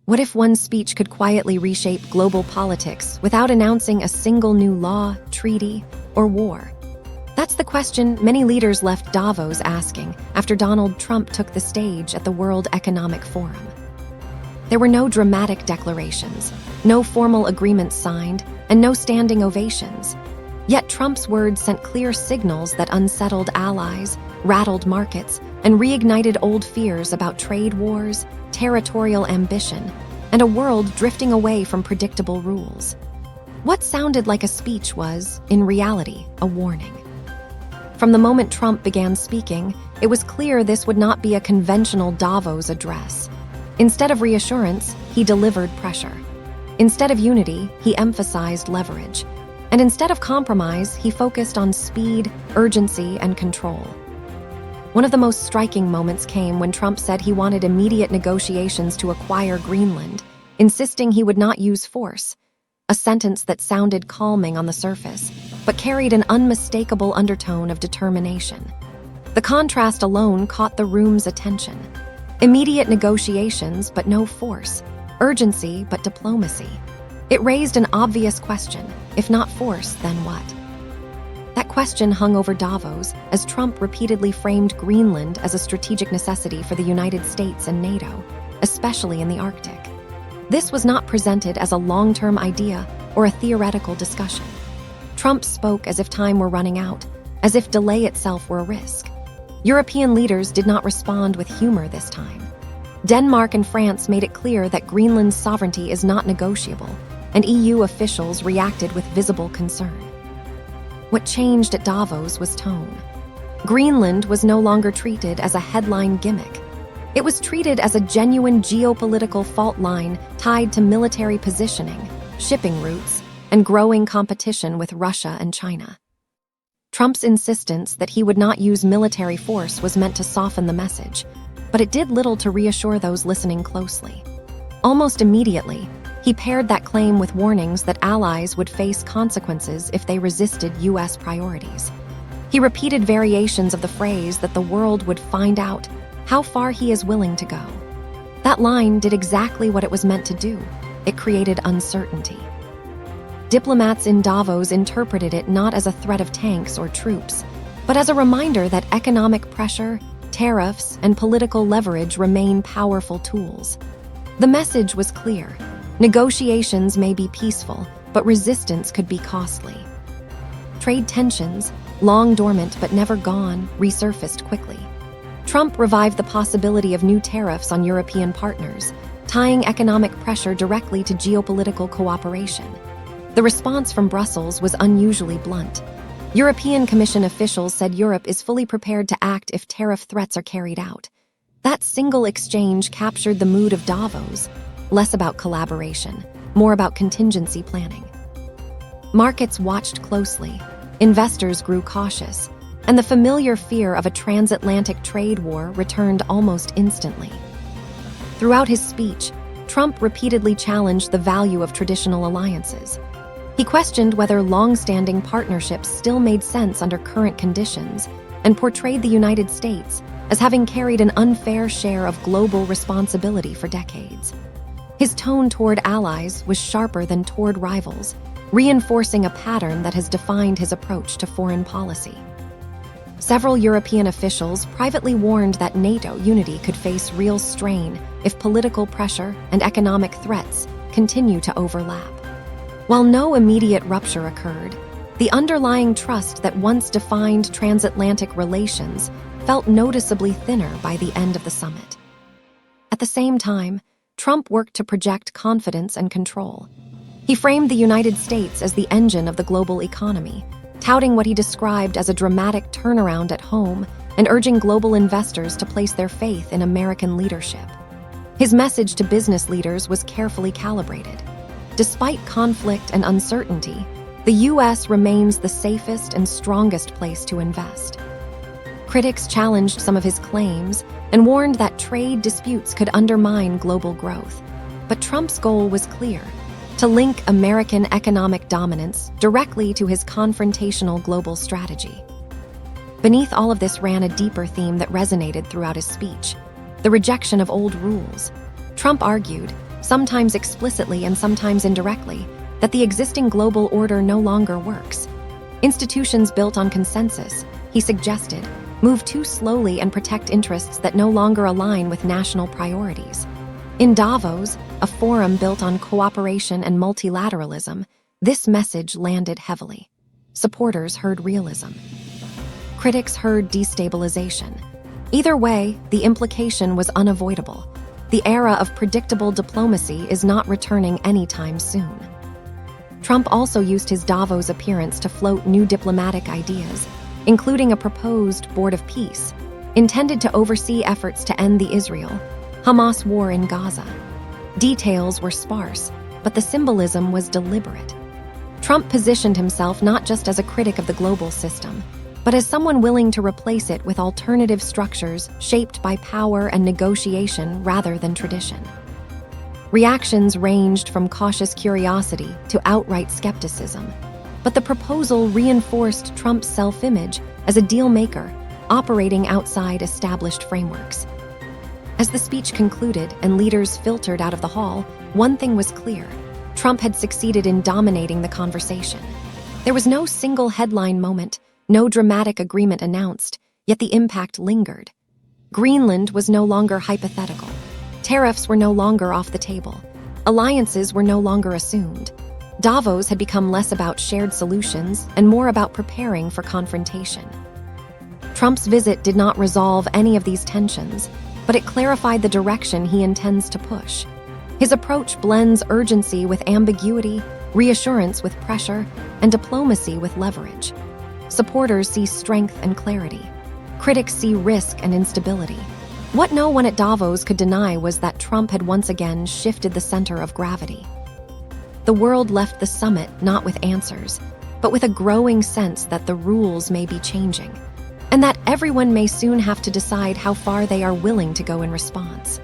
What if one speech could quietly reshape global politics without announcing a single new law, treaty, or war? That's the question many leaders left Davos asking after Donald Trump took the stage at the World Economic Forum. There were no dramatic declarations, no formal agreements signed, and no standing ovations. Yet Trump's words sent clear signals that unsettled allies, rattled markets, and reignited old fears about trade wars, territorial ambition, and a world drifting away from predictable rules. What sounded like a speech was, in reality, a warning. From the moment Trump began speaking, it was clear this would not be a conventional Davos address. Instead of reassurance, he delivered pressure. Instead of unity, he emphasized leverage. And instead of compromise, he focused on speed, urgency, and control. One of the most striking moments came when Trump said he wanted immediate negotiations to acquire Greenland, insisting he would not use force, a sentence that sounded calming on the surface, but carried an unmistakable undertone of determination. The contrast alone caught the room's attention. Immediate negotiations, but no force. Urgency, but diplomacy. It raised an obvious question. If not force, then what? That question hung over Davos as Trump repeatedly framed Greenland as a strategic necessity for the United States and NATO, especially in the Arctic. This was not presented as a long-term idea or a theoretical discussion. Trump spoke as if time were running out, as if delay itself were a risk. European leaders did not respond with humor this time. Denmark and France made it clear that Greenland's sovereignty is not negotiable, and EU officials reacted with visible concern. What changed at Davos was tone. Greenland was no longer treated as a headline gimmick. It was treated as a genuine geopolitical fault line tied to military positioning, shipping routes, and growing competition with Russia and China. Trump's insistence that he would not use military force was meant to soften the message, but it did little to reassure those listening closely. Almost immediately, he paired that claim with warnings that allies would face consequences if they resisted U.S. priorities. He repeated variations of the phrase that the world would find out how far he is willing to go. That line did exactly what it was meant to do. It created uncertainty. Diplomats in Davos interpreted it not as a threat of tanks or troops, but as a reminder that economic pressure, tariffs, and political leverage remain powerful tools. The message was clear. Negotiations may be peaceful, but resistance could be costly. Trade tensions, long dormant but never gone, resurfaced quickly. Trump revived the possibility of new tariffs on European partners, tying economic pressure directly to geopolitical cooperation. The response from Brussels was unusually blunt. European Commission officials said Europe is fully prepared to act if tariff threats are carried out. That single exchange captured the mood of Davos, less about collaboration, more about contingency planning. Markets watched closely, investors grew cautious, and the familiar fear of a transatlantic trade war returned almost instantly. Throughout his speech, Trump repeatedly challenged the value of traditional alliances. He questioned whether long-standing partnerships still made sense under current conditions and portrayed the United States as having carried an unfair share of global responsibility for decades. His tone toward allies was sharper than toward rivals, reinforcing a pattern that has defined his approach to foreign policy. Several European officials privately warned that NATO unity could face real strain if political pressure and economic threats continue to overlap. While no immediate rupture occurred, the underlying trust that once defined transatlantic relations felt noticeably thinner by the end of the summit. At the same time, Trump worked to project confidence and control. He framed the United States as the engine of the global economy, touting what he described as a dramatic turnaround at home and urging global investors to place their faith in American leadership. His message to business leaders was carefully calibrated. Despite conflict and uncertainty, the U.S. remains the safest and strongest place to invest. Critics challenged some of his claims and warned that trade disputes could undermine global growth. But Trump's goal was clear: to link American economic dominance directly to his confrontational global strategy. Beneath all of this ran a deeper theme that resonated throughout his speech: the rejection of old rules. Trump argued, sometimes explicitly and sometimes indirectly, that the existing global order no longer works. Institutions built on consensus, he suggested, move too slowly and protect interests that no longer align with national priorities. In Davos, a forum built on cooperation and multilateralism, this message landed heavily. Supporters heard realism. Critics heard destabilization. Either way, the implication was unavoidable. The era of predictable diplomacy is not returning anytime soon. Trump also used his Davos appearance to float new diplomatic ideas, including a proposed Board of Peace, intended to oversee efforts to end the Israel-Hamas war in Gaza. Details were sparse, but the symbolism was deliberate. Trump positioned himself not just as a critic of the global system, but as someone willing to replace it with alternative structures shaped by power and negotiation rather than tradition. Reactions ranged from cautious curiosity to outright skepticism, but the proposal reinforced Trump's self-image as a deal-maker operating outside established frameworks. As the speech concluded and leaders filtered out of the hall, one thing was clear: Trump had succeeded in dominating the conversation. There was no single headline moment, no dramatic agreement announced, yet the impact lingered. Greenland was no longer hypothetical. Tariffs were no longer off the table. Alliances were no longer assumed. Davos had become less about shared solutions and more about preparing for confrontation. Trump's visit did not resolve any of these tensions, but it clarified the direction he intends to push. His approach blends urgency with ambiguity, reassurance with pressure, and diplomacy with leverage. Supporters see strength and clarity. Critics see risk and instability. What no one at Davos could deny was that Trump had once again shifted the center of gravity. The world left the summit not with answers, but with a growing sense that the rules may be changing, and that everyone may soon have to decide how far they are willing to go in response.